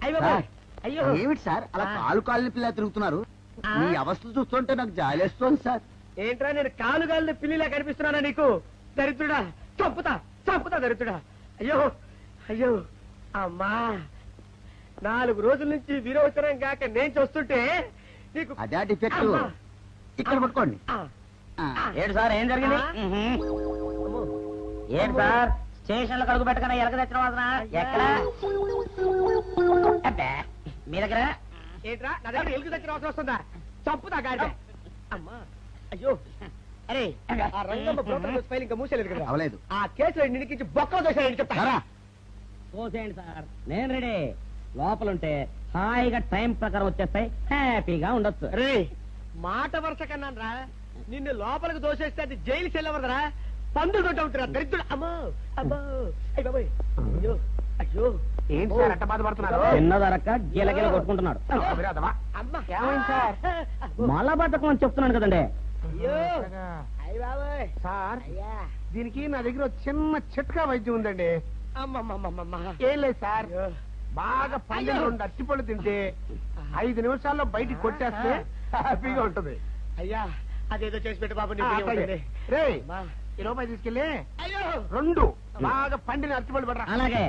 అయ్యో ఏమిటి సార్ అలా కాలు కాళ్ళని పిల్ల తిరుగుతున్నారు? మీ అవస్థ చూస్తుంటే నాకు జాలేస్తోంది సార్. ఏంట్రా నేను కాలు కాళ్ళని పిల్లిలా కనిపిస్తున్నానా నీకు? దరిద్రుడా, చంపుతా చంపుతా దరిద్రుడా. అయ్యో అయ్యో అమ్మా, 4 రోజుల నుంచి విరోచనం కాక నేను చూస్తుంటే నీకు అదే డిఫెక్ట్. ఇక్కడ పట్టుకోండి. ఏంటి సార్ ఏం జరిగింది? ఏంటి సార్ స్టేషన్ లో కడుగు పెట్టకన్నా ఎలక తెచ్చిన వాసన ఎక్కడ? మీ దగ్గర ఏంట్రా నా దగ్గర ఎలుగు తెచ్చిన అవసరం వస్తుందా? చంపుతా గాడి. అమ్మా అయ్యో, అరే ఆ రంగమ్మ బ్రోకర్ ఫైల్ ఇంకా మూసేలేదు కదా? అవలేదు. ఆ కేసులో నిన్నుకించి బొక్కలు దోశాడని చెప్తా. పోసేయండి సార్, నేను రెడీ. లోపలుంటే హాయిగా టైం ప్రకారం వచ్చేస్తాయి, హ్యాపీగా ఉండొచ్చు. రే మాట వరుస కన్నాను రా, నిన్ను లోపలికి దోసేస్తే అది జైలు చెల్లవరదరా, పందులు తోట ఉంటురా దరిద్రుడు. అమ్మో అమ్మో అయ్య బాబోయ్, అయ్యో అయ్యో. ఏంటి సార్ అట్ట బాధపడుతున్నారు? చిన్నదరక్క గీలగీల కొట్టుకుంటున్నాడు. మలబద్ధకం అని చెప్తున్నాను కదండి. సార్ దీనికి నా దగ్గర చిన్న చిట్కా వైద్యం ఉందండి. ఏం లేదు సార్, బాగా పల్లెలు 2 అరటిపళ్ళు తింటే 5 నిమిషాల్లో బయటికి కొట్టేస్తే హ్యాపీగా ఉంటుంది. అయ్యా అదేదో చేసి పెట్టు బాబు. రే ఈ రూపాయి తీసుకెళ్ళి 2 బాగా పండిన అరటిపళ్ళు పడరా. అలాగే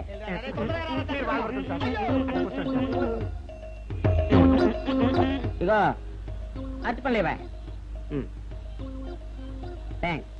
ఇగో అరటిపళ్ళు ఇవ్వ. థ్యాంక్స్.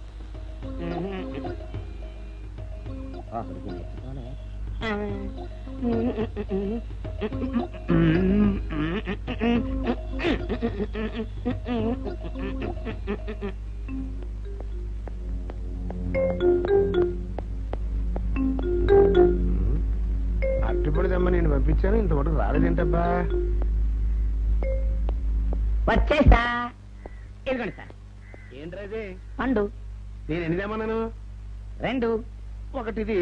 అరటిపళ్ళు తెమ్మ నేను పంపించాను, ఇంతవరకు రాలేదేంటబ్బా? వచ్చేసా. ఇదిగోండి సార్. ఏంట్రా పండు. నేను ఎన్ని తెమ్మన్నాను? 2. ఒకటిది,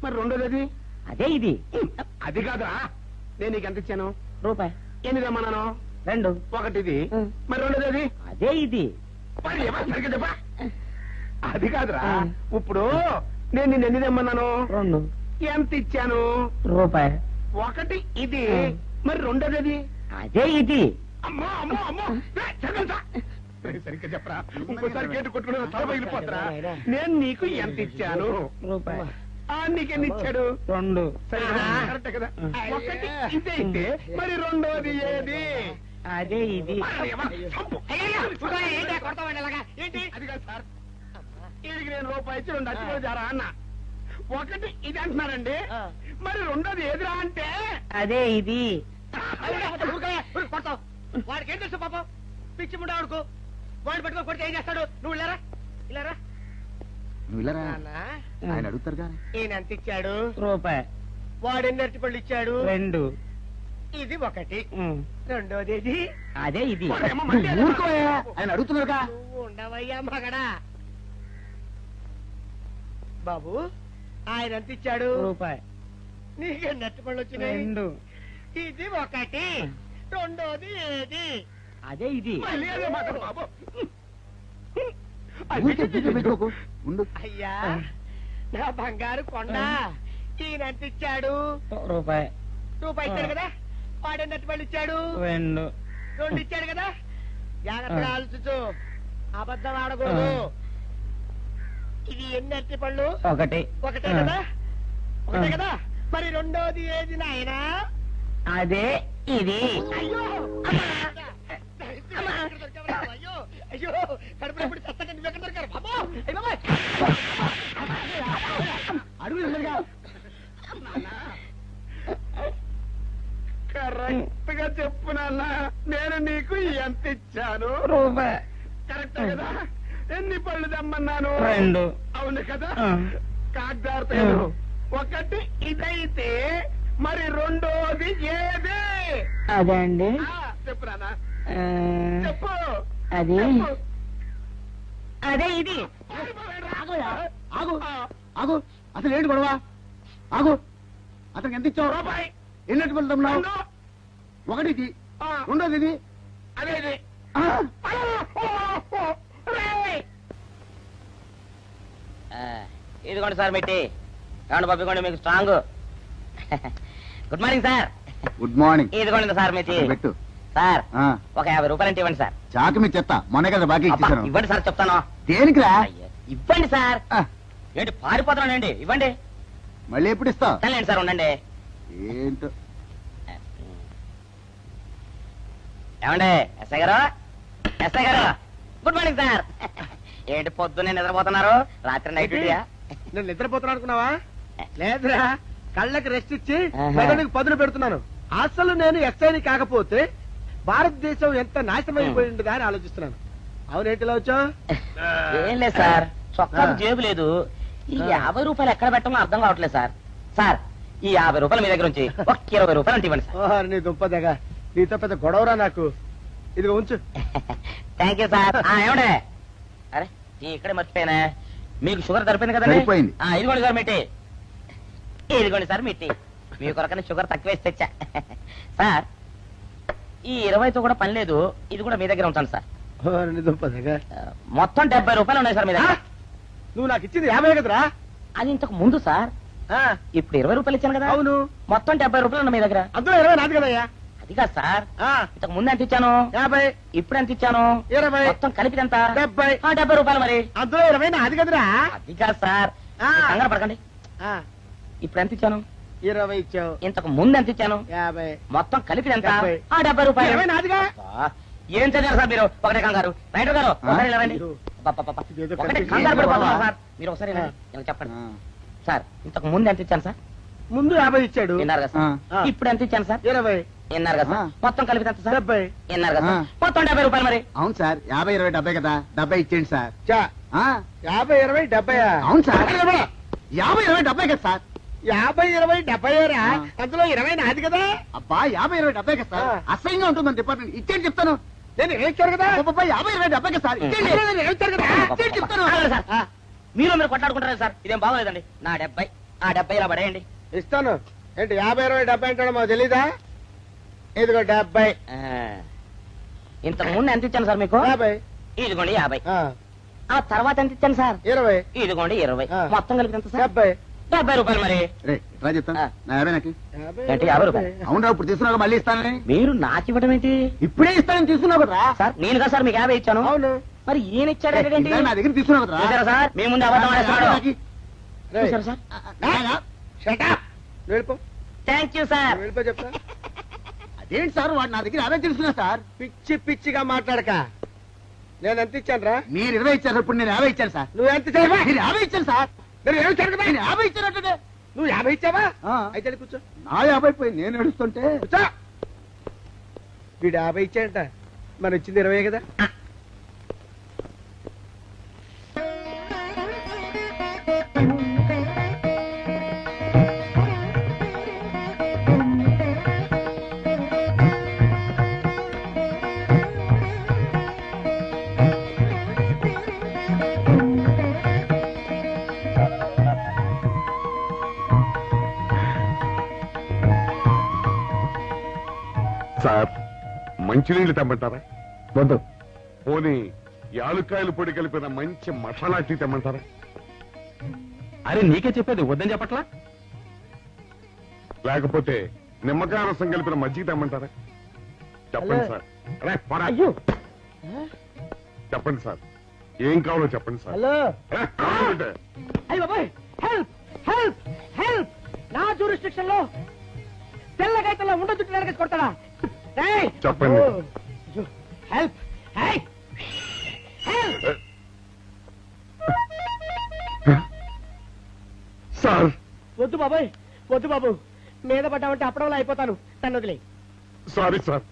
మరి రెండోది అది? అదే ఇది. అది కాదురా, నేను నీకు ఎంత ఇచ్చాను? రూపాయి. ఎన్ని తెమ్మన్నాను? 2. ఒకటిది, మరి రెండోది అది? అదే ఇది. మరి సరిగ్గా చెప్పా. అది కాదురా, ఇప్పుడు నేను నిన్ను ఎన్ని తెమ్మన్నాను? 2. ఎంత ఇచ్చాను? రూపాయి. ఒకటి ఇది, మరి రెండోది అది? అదే ఇది. అమ్మో అమ్మో అమ్మో, సరిగ్గా చెప్పరా, ఇంకోసారి గేటు కొట్టుకుని తల పగిలిపోతారా? నేను నీకు ఎంత ఇచ్చాను? రూపాయి. నీకెన్ని ఇచ్చాడు? 2. కరెక్ట్ కదా? ఒకటి ఇదే అయితే మరి రెండోది ఏది? అదే ఇది. అది కాదు సార్, ఇది నేను రూపాయి ఇచ్చి 2 అరటిపళ్ళు జారా అన్న. ఒకటి ఇది అంటున్నారండి, మరి రెండోది ఏదిరా అంటే? అదే ఇది. వాడికి ఏం తెలుసు పాపం, పిచ్చి ముండా వాడుకో. వాడు పట్టుకో కొడితే ఏం చేస్తాడు? నువ్వు ఇలారా ఇలారా. నువ్వు ఇలా ఆయన అడుగుతారుగా. ఈయన ఎంత ఇచ్చాడు? రూపాయి. వాడు ఎన్ని అరటిపళ్ళు ఇచ్చాడు? 2. ఇది ఒకటి, రెండోది ఇది. అదే ఇది. ఆయన అడుగుతున్నారుగా. నువ్వు ఉండవయ్యా మగడా. బాబు ఆయన ఎంత ఇచ్చాడు? రూపాయి. నీకెన్ని అరటిపళ్ళు వచ్చినాయి? 2. ఇది ఒకటి, రెండోది ఏది? అదే ఇది. అయ్యా నా బంగారు కొండ, ఈయన ఎంత ఇచ్చాడు? రూపాయి. రూపాయి ఇచ్చాడు కదా. వాడెన్ని అరటిపళ్ళు ఇచ్చాడు? 2. 2 ఇచ్చాడు కదా. జాగ్రత్తగా ఆలోచించు, అబద్ధం ఆడకూడదు. ఇది ఎన్ని అరటిపళ్ళు? ఒకటే కదా. ఒకటే కదా. మరి రెండోది ఏది నాయనా? అదే ఇది. అయ్యో అయ్యో అయ్యో, కడుపునప్పుడు చస్తగా నువ్వు ఎక్కడ దొరికారు బాబు? కరెక్ట్ గా చెప్పు నాన్న, నేను నీకు ఎంత ఇచ్చాను? రూపాయి. కరెక్ట్ కదా. ఎన్ని పళ్ళు తెమ్మన్నాను? 2. అవును కదా. కాగ్దారు ఒకటి ఇదైతే మరి రెండోది ఏది? అదే అండి. చెప్పు నాన్న, చెప్పు. అది అదే ఇది. ఆగు ఆగు, అసలు ఏంటి గొడవ? ఆగు, అతనికి ఎంత ఇచ్చావు? రూపాయి. ఎన్నట్టు వెళ్తున్నావు? ఒకటి ఇది, రెండోది ఇది, అదే ఇది. ఇదిగోండి సార్ మెట్టి. ఏమండి పంపించండి, మీకు strong. Good morning sir. Good morning. ఇదిగోండి సార్ మీది. అక్కడ పెట్టు. సార్ ఆ, ఒక 50 రూపాయలు అంటే ఇవ్వండి సార్. చాకు మీ చెత్త మొన్న కదా బాకీ అబ్బా, ఇచ్చేసాను. ఇవ్వండి సార్ చెప్తాను. దేనికిరా? అయ్యో, ఇవ్వండి సార్. ఆ, ఏంటి పారిపోతున్నానండి? ఇవ్వండి. మళ్ళీ ఎప్పుడు ఇస్తావు? సరేలేండి సార్, ఉండండి. ఏంటో. ఏమండి ఎస్ఐ గారు, ఎస్ఐ గారు, గుడ్ మార్నింగ్ సార్. ఏంటి పొద్దున్నే నిద్రపోతున్నారు? రాత్రి నైట్ డ్యూటీయా? నేను నిద్రపోతున్నా అనుకున్నావా? లేదురా, కళ్ళకి రెస్ట్ ఇచ్చి ఆహా. మెదడుకి పదును పెడుతున్నాను. అసలు నేను ఎస్ఐని కాకపోతే భారతదేశం ఎంత నాశనం అయిపోయిందిగా అని ఆలోచిస్తున్నాను. అవునేంటిలా వచ్చావు? ఏం లేదు సార్, చొక్కాకు ఆ. జేబు లేదు. ఈ 50 రూపాయలు ఎక్కడ పెట్టాలో అర్థం కావట్లేదు సార్. సార్, ఈ 50 రూపాయలు మీ దగ్గర నుంచి ఒక 20 రూపాయలు అంటే ఇవ్వండి సార్. ఓహో, నీ దుంపదగా, నీతో పెద్ద గొడవరా నాకు. ఇదిగో ఉంచు. Thank you sir. ఏమండే, అరే ఇక్కడే మర్చిపోయానా, మీకు షుగర్ సరిపోయింది కదండి? సరిపోయింది. ఇదిగోండి సార్ మిట్టి. ఇదిగోండి సార్ మిట్టి. మీ కొరకని షుగర్ తక్కువ వేసి తెచ్చా. సార్, ఈ 20తో కూడా పని లేదు, ఇది కూడా మీ దగ్గర ఉంటాను సార్. ఓహో, నీ దుంపదగా. మొత్తం 70 రూపాయలు ఉన్నాయి సార్ మీ దగ్గర. నువ్వు నాకు ఇచ్చింది 50 కదరా? అది ఇంతకు ముందు సార్, ఆ, ఇప్పుడు 20 రూపాయలు ఇచ్చాను కదా. అవును. మొత్తం 70 రూపాయలు ఉన్నాయి మీ దగ్గర. అందులో 20 నాది కదయ్యా. అది కాదు సార్, ఆ, ఇంతకు ముందు ఎంత ఇచ్చాను, 50, ఇప్పుడు ఎంత ఇచ్చాను, 20, మొత్తం కలిపి ఎంత? 70. 70 రూపాయలు మరి. అందులో 20 నాది కదరా? అది కాదు సార్, ఆ. మీరు కంగారు పడకండి. ఆ, ఇప్పుడు ఎంత ఇచ్చాను, 20 ఇచ్చావు. ఇంతకు ముందు ఎంత ఇచ్చాను, 50. మొత్తం కలిపి ఎంత? 70. 70 రూపాయలు. 20 నాదిగా? అబ్బా, ఏం చదివారు సార్ మీరు? ఒకటే కంగారు. రైటర్ గారు ఒకసారి ఇలా రండి. అయ్యో. అబ్బబ్బబ్బ. ఇదేదో ఒకటే కనిపించింది. కంగారు పడిపోతున్నారు బాబా. సార్. మీరు ఒకసారి ఇలా రండి. ఇలా చెప్పండి ఆ, సార్. ఇంతకు ముందు ఎంత ఇచ్చాను సార్? ముందు 50 ఇచ్చాడు. విన్నారు కదా సార్. ఆ. ఇప్పుడు ఎంత ఇచ్చాను సార్? 20, విన్నారు కదా సార్. ఆ. మొత్తం కలిపి ఎంత సార్? 70. విన్నారు కదా సార్. ఆ. మొత్తం 70 రూపాయలు మరి. అవును సార్, 50, 20, 70 కదా. 70 ఇచ్చేయండి సార్. చా, ఆ, 50, 20, 70. అవును సార్. 50, 20, 70 కదా సార్. 50, 20, 70 రా. ఆ. అందులో 20 నాది కదా? అబ్బా, 50, 20, 70 కదా సార్. ఆ. అసహ్యంగా ఉంటుందని డిపార్ట్మెంట్ ఇచ్చేయండి చెప్తాను. నేను ఇచ్చారు కదా? అబ్బబ్బా, 50, 20, 70 కదా సార్. ఇచ్చేయండి. నేను ఇచ్చారు కదా? ఇచ్చేయండి చెప్తాను. ఆగండి సార్. ఆ, మీరు కొట్లాడుకుంటారు సార్, ఇదేం బాగోలేదండి. నా 70, ఆ 70 ఇలా పడేయండి. ఇస్తాను. ఏంటి 50, 20, 70 అంటాడు మాకు తెలీదా? ఇదిగో 70. ఆ. ఇంతకు ముందు ఎంత ఇచ్చాను సార్ మీకు? 50. ఇదిగోండి 50. ఆ, ఆ తర్వాత ఎంత ఇచ్చాను సార్? 20. ఇదిగోండి 20. ఆ. మొత్తం కలిపి ఎంత సార్? 70. 70 రూపాయలు మరి. రే, రా చెప్తాను. ఆ. నా 50 నాకు. 50, ఏంటి, 50 రూపాయలు? అవును రా, ఇప్పుడు తీసుకున్నావు మళ్ళీ ఇస్తానని. మీరు నాకు ఇవ్వడం ఏంటి ఇప్పుడే ఇస్తానని తీసుకున్నావు కదా. సార్? నేను కదా సార్ మీకు 50 ఇచ్చాను. అవును. మరి ఈయన ఇచ్చాడు ఏంటి? ఇందాక నా దగ్గర తీసుకున్నావు కదా. చూసారా సార్, మీ ముందు అబద్ధం ఆడేస్తున్నాడు. రేయ్, చూసారా సార్? shut up. నువ్వు వెళ్ళిపో. Thank you sir. నువ్వు వెళ్ళిపో చెప్తా. అదేంటి సార్, వాడు నా దగ్గర 50 తీసుకున్నా సార్. పిచ్చి పిచ్చిగా మాట్లాడక. నేను ఎంత ఇచ్చాను రా? మీరు 20 ఇచ్చారు, ఇప్పుడు నేను 50 ఇచ్చాను సార్. నువ్వు ఎంత ఇచ్చావా? మీరు 50 ఇచ్చాను సార్. నేను 50 ఇచ్చాను కదా? నేను 50 ఇచ్చానంటే నువ్వు 50 ఇచ్చావా? ఆ. అయితే వెళ్ళి కూర్చో. నా 50 పోయి నేను నడుస్తుంటే కూర్చో. వీడు 50 ఇచ్చాడంట, మన ఇచ్చింది 20 కదా? సార్, మంచినీళ్ళు తెమ్మంటారా? వద్దు. పోనీ యాలుక్కాయలు పొడి కలిపిన మంచి మసాలా టీ తెమ్మంటారా? అరే నీకే చెప్పేది వద్దని చెప్పట్లా? లేకపోతే నిమ్మకాయ రసం కలిపిన మజ్జిగ తెమ్మంటారా? చెప్పండి సార్. అరే, పోరా. అయ్యో. చెప్పండి సార్, ఏం కావాలో చెప్పండి సార్. హలో. అరే, కావాలంటే. అయ్య బాబాయ్, హెల్ప్ హెల్ప్ హెల్ప్. నా జ్యూరిస్డిక్షన్ లో తెల్లగైతల్లో ఉండ చుట్టూ నరకేసి కొడతాడా? రేయ్. చెప్పండి. ఓ, అయ్యో, హెల్ప్. హై. హెల్ప్. సార్, వద్దు బాబాయ్, వద్దు బాబు. మీద పడ్డామంటే అప్పడంలో అయిపోతాను. నన్ను వదిలే. సారీ సార్,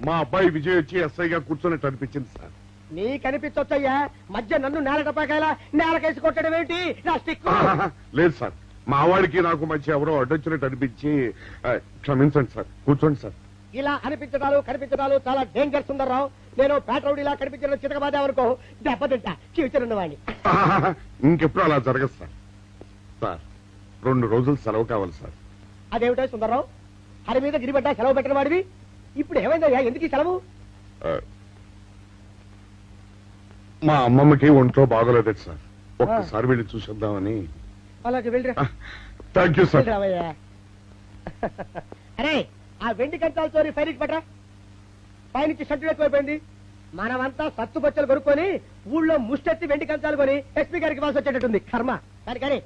మా అబ్బాయి విజయ్ వచ్చి ఎస్ఐగా కూర్చొని అనిపించింది సార్. నీ కనిపించొచ్చయ్యా, మధ్య నన్ను నేల టపాకాయలా నేలకేసి కొట్టడం ఏంటి? నా స్టిక్. లేదు సార్, మా వాడికి నాకు మధ్య ఎవరో అడ్డొచ్చినట్టు అనిపించి క్షమించండి సార్. కూర్చోండి సార్. ఇలా అనిపించడాలు కనిపించడాలు చాలా డేంజర్ సుందర్రావు. నేను పేట్రౌడీలా కనిపించడం చితకబాదామనుకో, దెబ్బతింటా ఫ్యూచర్ ఉన్నవాడిని. ఇంకెప్పుడు అలా జరగదు సార్. సార్, 2 రోజులు సెలవు కావాలి సార్. అదేమిటో సుందర్రావు, హరి మీద గిరిబడ్డా సెలవు పెట్టిన వాడివి. ఇప్పుడు ఏమైందయ్యా, ఎందుకు ఈ సెలవు? ఆ, మా అమ్మమ్మకి ఒంట్లో బాగోలేదు సార్. ఒక్కసారి వెళ్ళి చూసేద్దామని. అలాగే వెళ్ళిరా. Thank you sir. వెళ్ళిరావయ్యా. అరే, ఆ వెండి కంచాల చోరీ ఫైరికి పట్రా. పైనుంచి షట్టు ఎక్కువైపోయింది. మనమంతా సత్తుపచ్చలు కొనుక్కొని ఊళ్ళో ముష్టెత్తి వెండి కంచాలు కొని ఎస్పీ గారికి ఇవ్వాల్సి వచ్చేటట్టుంది కర్మ. కానీ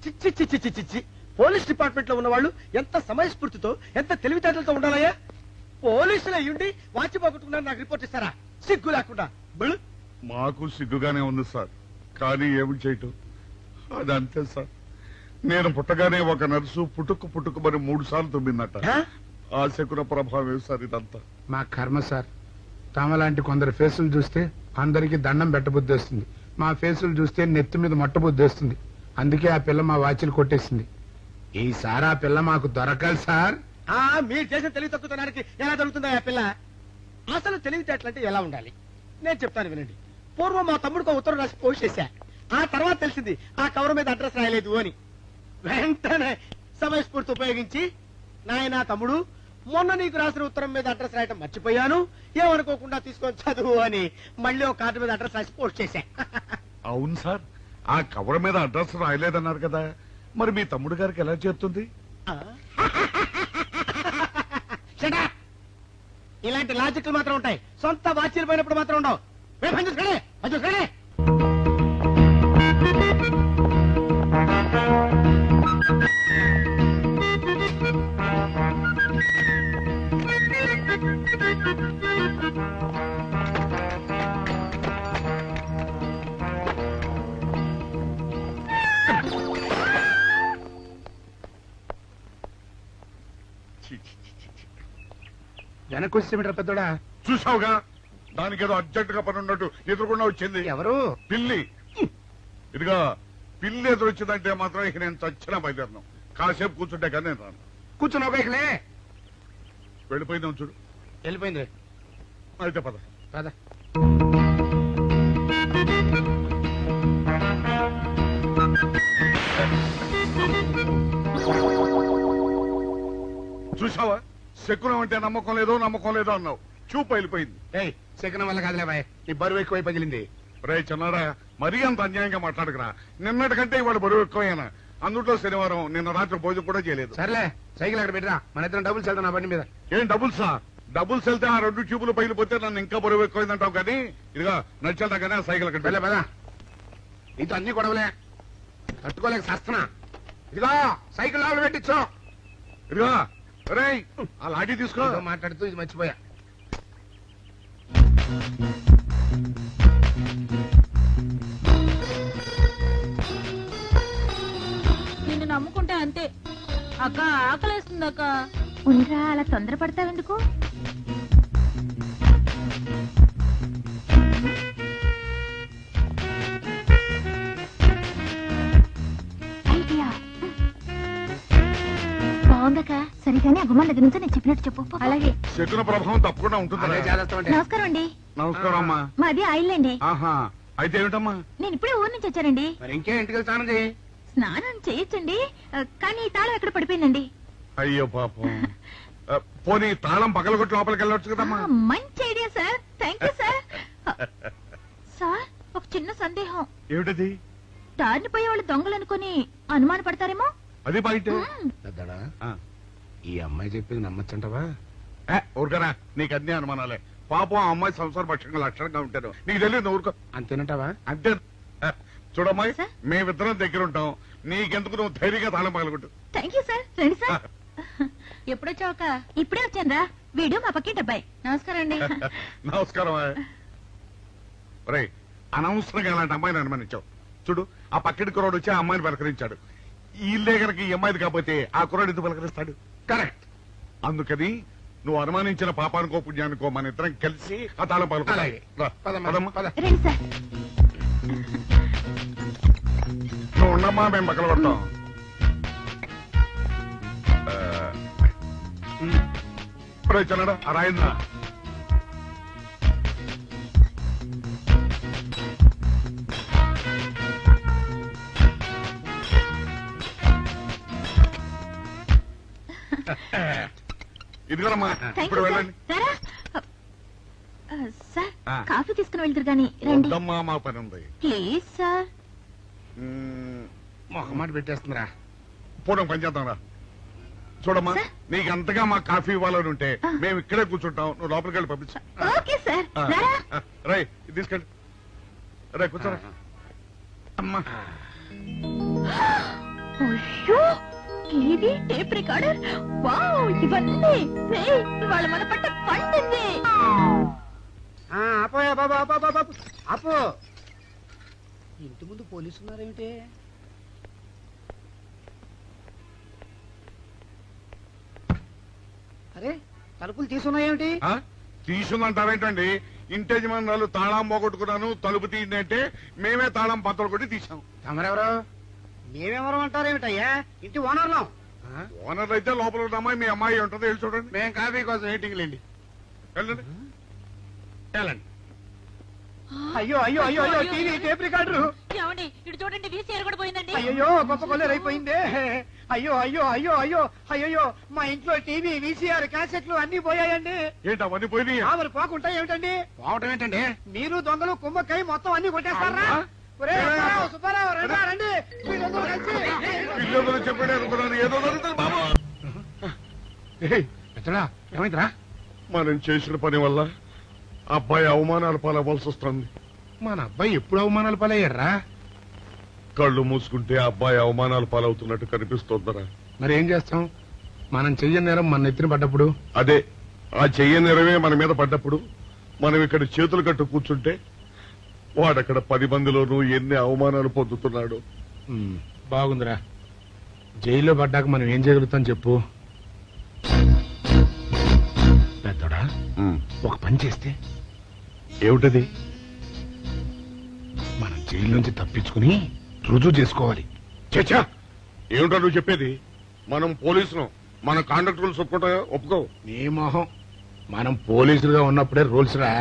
చిచ్చి చిచ్చి చిచ్చి చిచ్చి పోలీస్ డిపార్ట్మెంట్ లో ఉన్న వాళ్ళు ఎంత సమయస్ఫూర్తితో ఎంత తెలివితేటలతో ఉండాలయ్యా. పోలీసులు అయ్యుండి వాచి పోగొట్టుకున్నారు నాకు రిపోర్ట్ ఇస్తారా? సిగ్గు లేకుండా బళ్ళు. మాకు సిగ్గుగానే ఉంది సార్, కానీ ఏమి చేయటం అదంతే సార్. నేను పుట్టగానే ఒక నర్సు పుట్టుకు మరి 3 సార్లు తుమ్మిందట. ఆ శకున ప్రభావం సార్ ఇదంతా. మా కర్మ సార్. తమలాంటి కొందరు ఫేసులు చూస్తే అందరికి దండం పెట్టబుద్ధి వస్తుంది. మా ఫేసులు చూస్తే నెత్తి మీద మట్టబుద్ధి వస్తుంది. అందుకే ఆ పిల్ల మా వాచిలు కొట్టేసింది. ఈసారి ఆ పిల్ల మాకు దొరకాలి సార్. మీరు చేసిన తెలివి తక్కువతనానికి ఎలా దొరుకుతుందా ఆ పిల్ల? అసలు తెలివితేటలంటే ఎలా ఉండాలి నేను చెప్తాను వినండి. పూర్వం మా తమ్ముడికి ఉత్తరం రాసి పోస్ట్ చేశా. ఆ తర్వాత తెలిసింది ఆ కవర్ మీద అడ్రస్ రాయలేదు అని. వెంటనే సమయస్ఫూర్తి ఉపయోగించి, నాయనా తమ్ముడు, మొన్న నీకు రాసిన ఉత్తరం మీద అడ్రస్ రాయటం మర్చిపోయాను, ఏమనుకోకుండా తీసుకొని చదువు అని మళ్ళీ ఒక కార్డు మీద అడ్రస్ రాసి పోస్ట్ చేశా. అవును సార్, ఆ కవర్ మీద అడ్రస్ రాయలేదన్నారు కదా, మరి మీ తమ్ముడు గారికి ఎలా చేరుతుంది? ఇలాంటి లాజిక్లు మాత్రం ఉంటాయి, సొంత వాచీలు పోయినప్పుడు మాత్రం ఉండవు. వెనక్కి వచ్చేమిట్రా పెద్దోడా? చూసావుగా, దానికేదో అర్జెంట్ గా పని ఉన్నట్టు ఎదురుకుండా వచ్చింది. ఎవరు? పిల్లి. ఇదిగా పిల్లి ఎదురొచ్చిందంటే మాత్రం ఇక నేను చచ్చిన బయలుదేరను. కాసేపు కూర్చుంటే కానీ నేను రాను. కూర్చున్నావు బైక్లే. వెళ్ళిపోయిందాం చూడు. వెళ్ళిపోయింది. అయితే పద. పద. చూసావా, శకునం అంటే నమ్మకం లేదో అన్నావు. చూపు వెళ్ళిపోయింది. ఏయ్, శకునం వల్ల కాదులే బాయ్, నీ బరువు ఎక్కువై పగిలింది. రే చిన్నారా, మరీ అంత అన్యాయంగా మాట్లాడకురా. నిన్నటికంటే ఇవాళ బరువు ఎక్కువైనా. అందులో శనివారం నిన్న రాత్రి భోజనం కూడా చేయలేదు. సర్లే, సైకిల్ అక్కడ పెట్టరా, మన ఇద్దరం డబ్బులు వెళ్తాం నా బండి మీద. ఏం డబుల్సా? డబుల్స్ వెళ్తే ఆ 2 ట్యూబులు పగిలిపోతే నన్ను ఇంకా బరువు ఎక్కువైందంటావు. కానీ ఇదిగా నడిచెళ్తా కానీ ఆ సైకిల్ అక్కడ వెళ్ళే పదా. నీతో అన్ని గొడవలే, తట్టుకోలేక సస్తున్నా. ఇదిగో సైకిల్ లోపల పెట్టించు. ఇదిగా రే, ఆ లాఠీ తీసుకో. ఏదో మాట్లాడుతూ ఇది మర్చిపోయా. నిన్ను నమ్ముకుంటే అంతే అక్క. ఆకలేస్తుంది అక్క. ఉండరా, అలా తొందరపడతావెందుకు? ఐడియా బాగుందక్క. సరిగానే ఆ గుమ్మం దగ్గర నుంచి నేను చెప్పినట్టు చెప్పు. అలాగే. శకున ప్రభావం తప్పకుండా ఉంటుంది. నమస్కారం అండి. నమస్కారం అమ్మా. మాది ఆయిల్ అండి. ఆహా, అయితే ఏమిటమ్మా? నేను ఇప్పుడే ఊరు నుంచి వచ్చానండి. మరి ఇంకే ఇంటికి స్నానం చేయి. స్నానం చేయొచ్చండి, కానీ తాళం ఎక్కడ పడిపోయిందండి. అయ్యో పాపం. పోనీ తాళం పగలగొట్టి లోపలికి వెళ్ళొచ్చు కదమ్మా. మంచి idea sir, thank you sir. Sir, ఒక చిన్న సందేహం. ఏమిటది? దారిని పోయే వాళ్ళు దొంగలు అనుకుని అనుమాన పడతారేమో. అది బయట. పెద్దడా, ఈ అమ్మాయి చెప్పింది నమ్మచ్చంటవా? ఊరుకరా, నీకు అన్ని అనుమానాలే. పాపం ఆ అమ్మాయి సంసార పక్షంగా లక్షణంగా ఉంటాను. నీకు తెలియదు, ఊరుకో. అంతేనంటావా? అంతే. చూడమ్మాయి, మేమిద్దరం దగ్గర ఉంటాం. నీకెందుకు, నువ్వు ధైర్యంగా తాళం పగలగొట్టు. Thank you sir. రండి సార్. ఎప్పుడొచ్చావుక? ఇప్పుడే వచ్చాను రా. వీడు మా పక్కింటి అబ్బాయి. నమస్కారం అండి. నమస్కారం. రే, అనవసరంగా అలాంటి అమ్మాయిని అనుమానించావు. చూడు, ఆ పక్కింటి కుర్రాడు వచ్చి ఆ అమ్మాయిని పలకరించాడు. ఈ ఇల్లే కనుక ఈ అమ్మాయిది కాకపోతే ఆ కుర్రాడు ఎందుకు పలకరిస్తాడు? కరెక్ట్. అందుకని నువ్వు అనుమానించిన పాపానికో పుణ్యానికో మన ఇద్దరం కలిసి ఆ తాళం పలుకోవాలి. రండి సార్. నువ్వు ఉండమ్మా, మేము పక్కన పడతాం. ఇప్పుడు చిన్నడా ఆ రాయిందా? ఇదిగోనమ్మా, ఇప్పుడు వెళ్ళండి. సార్, కాఫీ తీసుకుని వెళ్తారు గాని రండి. వద్దమ్మా, మా పని ఉంది. Please sir. మొహమాట పెట్టేస్తుందిరా. పూడం పని చేద్దాం రా. చూడమ్మా సార్? నీకు అంతగా మా కాఫీ ఇవ్వాలని ఉంటే మేము ఇక్కడే కూర్చుంటాం, నువ్వు లోపలికి వెళ్ళి పంపించు. ఓకే సార్ రారా. రై ఇది తీసుకెళ్ళి రై కూర్చోరా అమ్మా. అయ్యో టీవీ టేప్ రికార్డర్ వావ్ ఇవన్నీ రేయ్, ఇవాళ మన పట్ట పండింది. ఆపోయా బాబా ఆపో. ఇంటి ముందు పోలీసు ఉన్నారేమిటి? అరే తలుపులు తీసున్నాయేమిటి? తీసుందంటారేంటండి? ఇంటి యజమానురాలు తాళం పోగొట్టుకున్నాను తలుపు తీయండి అంటే మేమే తాళం పత్రాలు కొట్టి తీసాం. తమరెవరు? మేమెవరు అంటారేమిటయ్యా? ఇంటి ఓనర్లం. ఓనర్ అయితే లోపల ఉన్న అమ్మాయి మీ అమ్మాయి ఉంటుంది, వెళ్ళి చూడండి. మేము కాఫీ కోసం మీటింగ్ లేండి. వెళ్ళండి వెళ్ళండి. అయ్యో అయ్యో అయ్యో అయ్యో టీవీ టేప్ రికార్డరు. ఏమండి ఇటు చూడండి వీసీఆర్ కూడా పోయిందండి. అయ్యో గొప్ప కొల్లేరు అయిపోయిందే. అయ్యో అయ్యో అయ్యో అయ్యో అయ్యో మా ఇంట్లో టీవీ VCR క్యాసెట్లు అన్ని పోయాయండి. ఏంటి అవన్నీ పోయినాయి? మరి పోకుండా ఏమిటండి? పోవటం ఏంటండి? మీరు దొంగలు కుమ్మక్కై మొత్తం అన్ని కొట్టేస్తారా? ఒరేయ్, సుబ్బారావు, సుబ్బారావు, రండి, రండి. మీరందరూ కలిసి పిల్లలు చెప్పాడు అనుకున్నాను, ఏదో జరుగుతుంది బాబు. ఎత్తడా ఏమైందిరా? మనం చేసిన పని వల్ల అబ్బాయి అవమానాలు పాలవలసి వస్తుంది. మన అబ్బాయి ఎప్పుడు అవమానాలు పాలయ్యారా? కళ్ళు మూసుకుంటే అబ్బాయి అవమానాలు పాలవుతున్నట్టు కనిపిస్తోందరా. మరి ఏం చేస్తాం? మనం చెయ్యని నేరం మన నెత్తిన పడ్డప్పుడు. అదే ఆ చెయ్యని నెరవే మన మీద పడ్డప్పుడు మనం ఇక్కడ చేతులు కట్టు కూర్చుంటే వాడక్కడ 10 మందిలోనూ ఎన్ని అవమానాలు పొందుతున్నాడు. బాగుందిరా. జైల్లో పడ్డాక మనం ఏం చేయగలుగుతాం చెప్పు? పెద్దోడా ఒక పని చేస్తే ఏమిటది? మనం జైలు నుంచి తప్పించుకుని రుజువు చేసుకోవాలి. చచ్చా, ఏమిటో నువ్వు చెప్పేది? మనం పోలీసులు, మన కాంట్రాక్టర్లు ఒప్పుకో. నీ మొహం. మనం పోలీసులుగా ఉన్నప్పుడే రూల్స్ రా.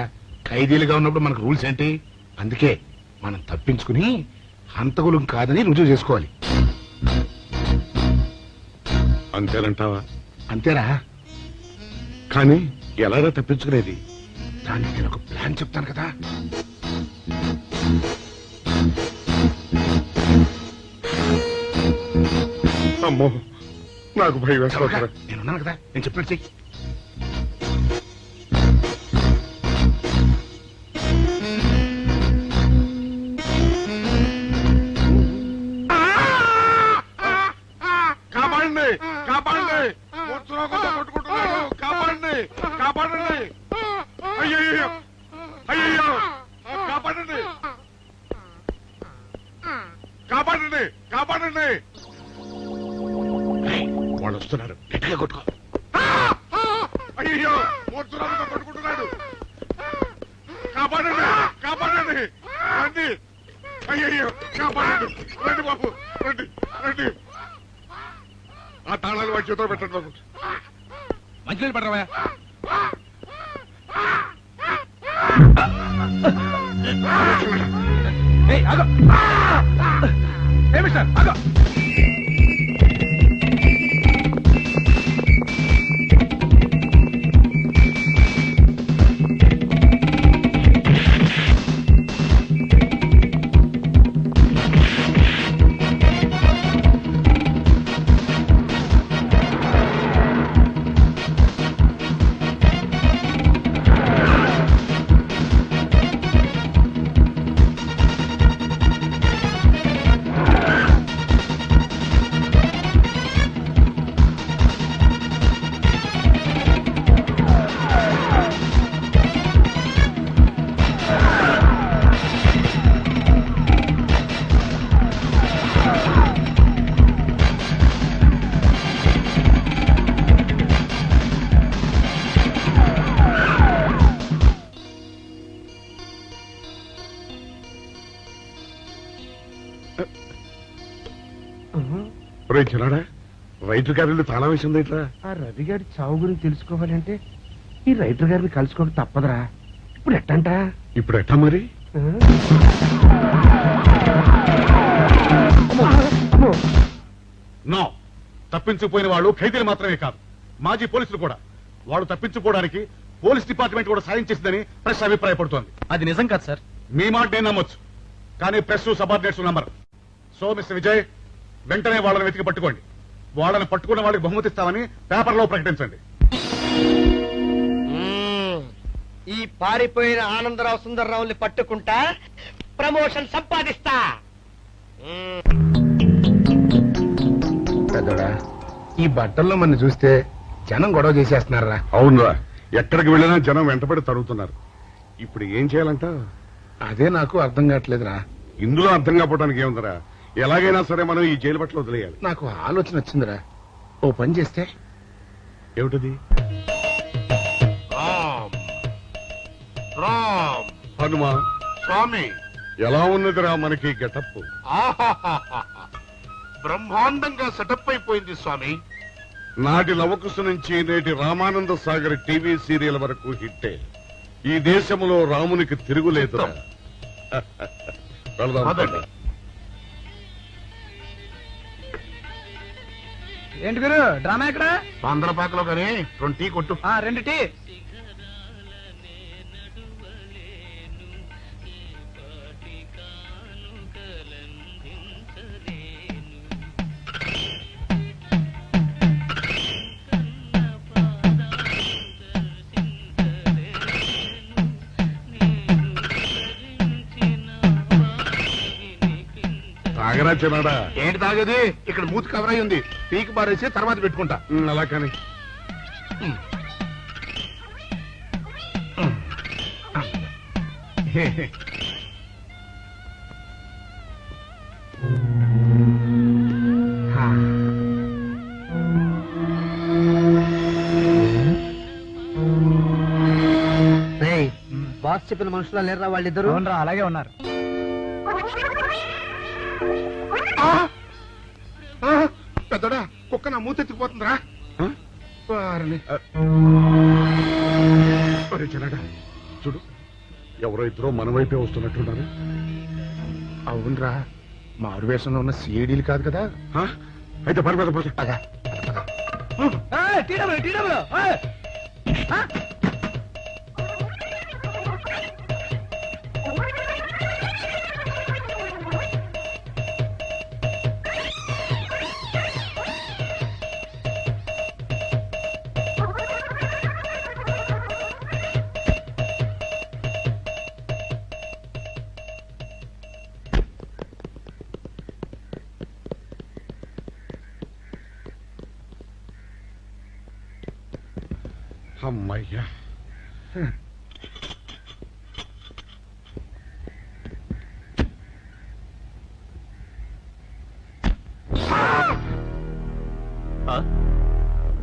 ఖైదీలుగా ఉన్నప్పుడు మనకు రూల్స్ ఏంటి? అందుకే మనం తప్పించుకుని హంతకులం కాదని రుజువు చేసుకోవాలి. అంతేనంటావా? అంతేరా. కానీ ఎలాగా తప్పించుకునేది? దానికి నేను ఒక ప్లాన్ చెప్తాను కదా. అమ్మో, నాకు భయం వేస్తా. నేనున్నాను కదా, నేను చెప్పినట్టు చెయ్యి. కాపాడండి, కాపాడండి, కొట్టుకుంటున్నాడు, కాపాడండి, కాపాడండి. అయ్యయ్యో, అయ్యయ్యో, కాపాడండి, కాపాడండి, కాపాడండి. వాళ్ళు వస్తున్నారు, గట్టిగా కొట్టుకో. అయ్యో, మూర్తురాలతో కొట్టుకుంటున్నాడు. కాపాడండి, కాపాడండి, రండి. అయ్యయ్యో, కాపాడండి, రండి బాబు, రండి, రండి. ఆ తాళాలు వాడి చేతిలో పెట్టండి బాబు. మంచినీళ్ళు పడరావా? చిన్నాడా, రైటర్ గారిని తాళం వేసింది ఇట్లా. ఆ రవి గారి చావు గురించి తెలుసుకోవాలంటే ఈ రైటర్ గారిని కలుసుకోక తప్పదురా. ఇప్పుడు ఎట్టంట? ఇప్పుడు ఎట్టా మరి? నో, తప్పించుకుపోయిన వాళ్ళు ఖైదీలు మాత్రమే కాదు, మాజీ పోలీసులు కూడా. వాళ్ళు తప్పించుకోవడానికి పోలీస్ డిపార్ట్మెంట్ కూడా సాయం చేసిందని ప్రెస్ అభిప్రాయపడుతోంది. అది నిజం కాదు సార్. మీ మాట నేను నమ్మొచ్చు, కానీ press subordinates number. So mister Vijay, వెంటనే వాళ్ళని వెతికి పట్టుకోండి. వాళ్ళని పట్టుకున్న వాళ్ళకి బహుమతి ఇస్తామని పేపర్లో ప్రకటించండి. ఈ పారిపోయిన ఆనందరావు సుందర్రావుని పట్టుకుంటా ప్రమోషన్ సంపాదిస్తా. పెద్దోడా, ఈ బట్టల్లో మన చూస్తే జనం గొడవ చేసేస్తున్నారా? అవునురా, ఎక్కడికి వెళ్ళినా జనం వెంటబడి తరుగుతున్నారు. ఇప్పుడు ఏం చేయాలంట? అదే నాకు అర్థం కావట్లేదురా. ఇందులో అర్థం కాకపోవడానికి ఏముందిరా? ఎలాగైనా సరే మనం ఈ జైలు బట్టలు వదిలేయాలి. నాకు ఆలోచన వచ్చిందిరా. ఓ పని చేస్తే. ఏమిటది? రామ్ హనుమా స్వామి, ఎలా ఉన్నదిరా మనకి గెటప్? బ్రహ్మాండంగా సెటప్ అయిపోయింది స్వామి. నాటి లవకుశ నుంచి నేటి రామానంద సాగర్ టీవీ సీరియల్ వరకు హిట్టే. ఈ దేశంలో రామునికి తిరుగులేదురా. వెళదాం పద. ఏంటి గురు డ్రామా ఎక్కడ? ఆంధ్రపాకలో కానీ 2 టీ కొట్టు. 2 టీ. తాగరా చిన్నాడా? ఏంటి తాగేది? ఇక్కడ మూతి కవర్ అయి ఉంది. పీకి బారేసి తర్వాత పెట్టుకుంటా. అలా కానీ బాస్ చెప్పిన మనుషులా లేరా వాళ్ళిద్దరు? అలాగే ఉన్నారు. పెద్దోడా, కుక్క నా మూతి ఎత్తుకుపోతుందిరా. చిన్నాడా చూడు, ఎవరో ఇద్దరు మన వైపే వస్తున్నట్టున్నారు. అవునరా, మారు వేషంలో ఉన్న సీడీలు కాదు కదా. అయితే పని మీద పోతే అమ్మయ్యా.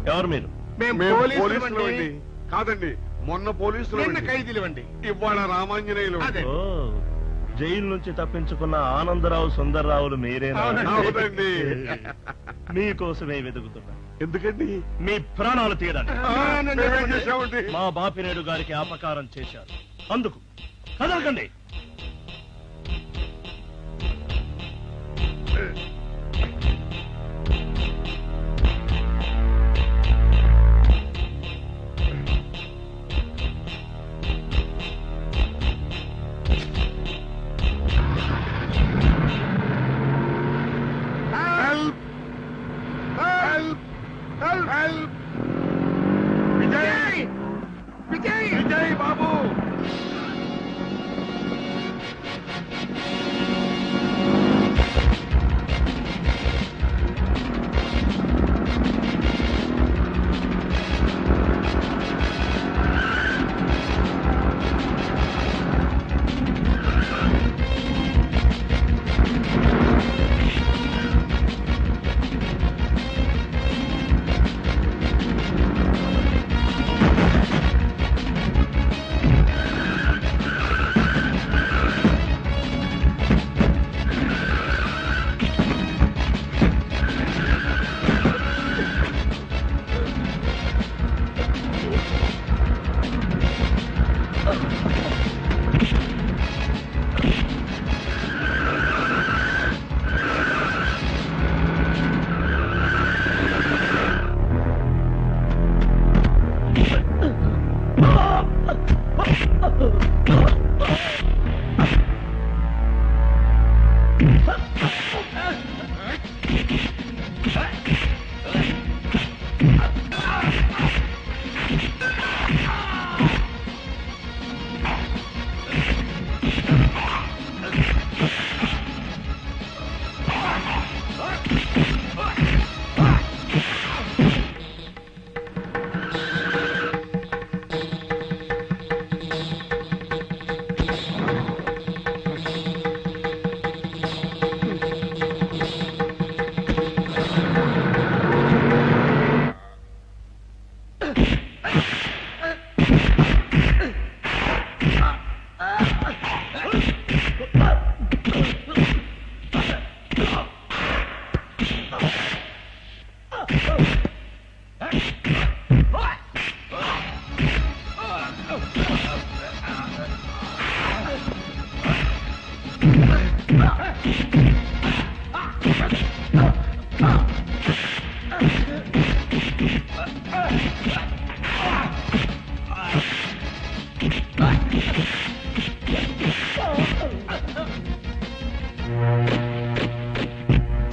ఎవరు మీరు? మేము పోలీసులు అండి. కాదండి, మొన్న పోలీసులు ఖైదీలు అండి. ఇవాళ రామాంజనేయులు. ఓ, జైలు నుంచి తప్పించుకున్న ఆనందరావు సుందర్రావులు మీరేనా? అవునండి. మీకోసమే వెతుకుతున్నా. ఎందుకండి? మీ ప్రాణాలు తీయడానికి చేశామండి. మా బాపినేడు గారికి అపకారం చేశారు. అందుకు కదలకండి. విజయ్ బాబు,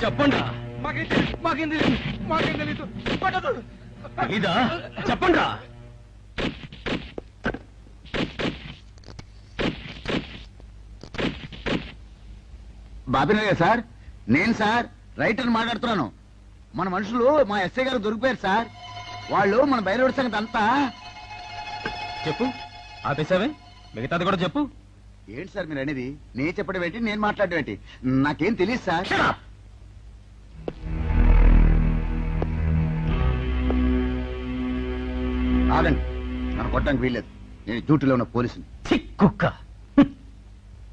చెప్పండి మాకేం తెలీదు ఇదా చెప్పండి బాబినయ్య సార్, నేను సార్ రైటర్ మాట్లాడుతున్నాను. మన మనుషులు మా ఎస్ఐ గారు దొరికిపోయారు సార్. వాళ్ళు మన బయలుదేరి సంగతి అంతా చెప్పు. ఆపేసావే, మిగతాది కూడా చెప్పు. ఏంటి సార్ మీరు అనేది? నేను చెప్పడం ఏంటి, నేను మాట్లాడడం ఏంటి? నాకేం తెలియదు సార్. ఆగండి, నన్ను కొట్టడానికి వీల్లేదు. నేను డ్యూటీలో ఉన్న పోలీసుని. కుక్క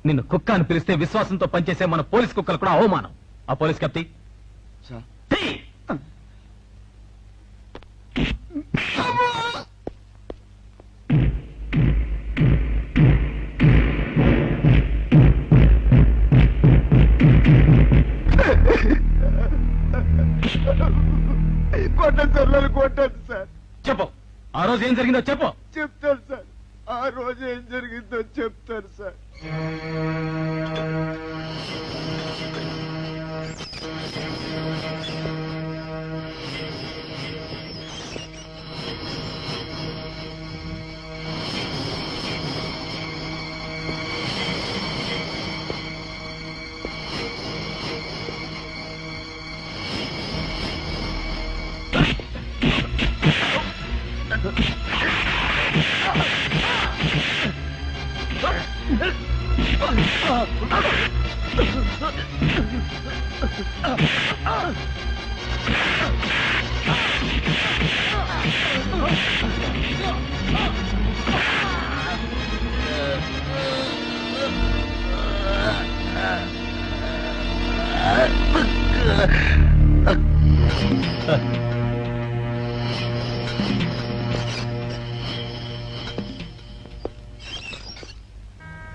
నిన్ను కుక్క అని పిలిస్తే విశ్వాసంతో పనిచేసే మన పోలీస్ కుక్కలు కూడా అవమానం. ఆ పోలీస్ కప్తి సార్ కొట్టండి సార్, నన్ను కొట్టండి సార్. చెప్పు, ఆ రోజు ఏం జరిగిందో చెప్పు. చెప్తాను సార్, ఆ రోజు ఏం జరిగిందో చెప్తాను సార్.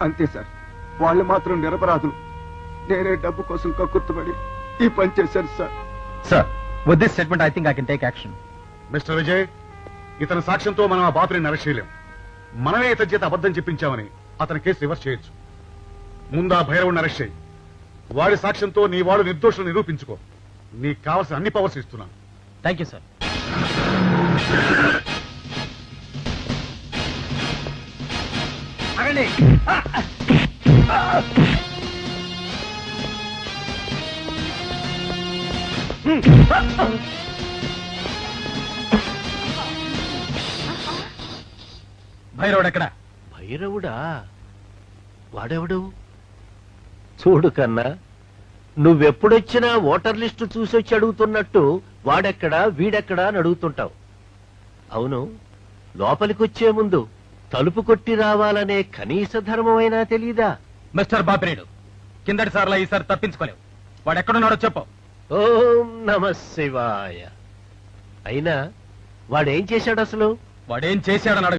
అంతే సార్, వాళ్ళు మాత్రం నిరపరాధులు. నేనే డబ్బు కోసం కక్కుర్తుపడి ఈ పని చేశాను sir. Sir, with this statement I think I can take action. Mister Vijay, ఇతని సాక్ష్యంతో మనం ఆ బాపుని అరెస్ట్ చేయలేం. మనమే ఇతని చేత అబద్ధం చెప్పించామని అతని కేసు రివర్స్ చేయొచ్చు. ముందా భైరవుని అరెస్ట్ చేయి. వాడి సాక్ష్యంతో నీ వాడు నిర్దోషులు నిరూపించుకో. నీకు కావాల్సిన అన్ని పవర్స్ ఇస్తున్నాను. Thank you sir. ఆగండి. భైరవుడు ఎక్కడ? భైరవుడా? వాడెవడు? చూడు కన్నా, నువ్వెప్పుడొచ్చినా ఓటర్ లిస్టు చూసొచ్చి అడుగుతున్నట్టు వాడెక్కడా వీడెక్కడా అని అడుగుతుంటావు. అవును, లోపలికొచ్చే ముందు తలుపు కొట్టి రావాలనే కనీస ధర్మమైనా తెలీదా? మిస్టర్ బాపిరేడు, కిందటి సార్లా ఈసారి తప్పించుకోలేవు. వాడు ఎక్కడున్నాడో చెప్పు. ఓం నమ శివాయ. అయినా వాడేం చేశాడు అసలు? వాడేం చేశాడని